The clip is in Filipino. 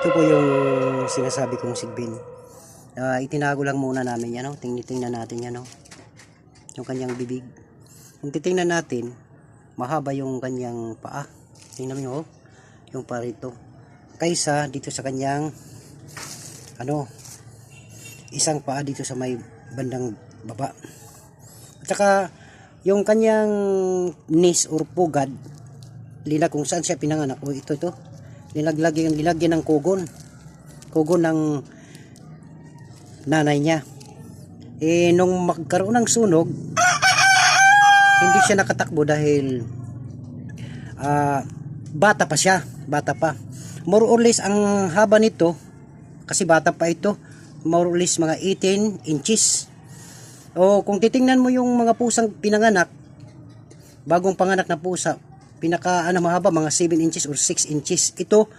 Ito po yung sinasabi kong sigbin. Itinago lang muna namin yan. Tingnan natin yan. Yung kanyang bibig. Kung titingnan natin, mahaba yung kanyang paa. Tingnan nyo, yung parito. Kaysa dito sa kanyang isang paa dito sa may bandang baba. At saka yung kanyang knees or pugad, kung saan siya pinanganak. Ito. Nilagyan ng kugon ng nanay niya. Nung magkaroon ng sunog, hindi siya nakatakbo dahil bata pa siya. More or less ang haba nito, kasi bata pa ito, more or less mga 18 inches. Kung titingnan mo yung mga pusang pinanganak, bagong panganak na pusa, mahaba mga 7 inches or 6 inches. Ito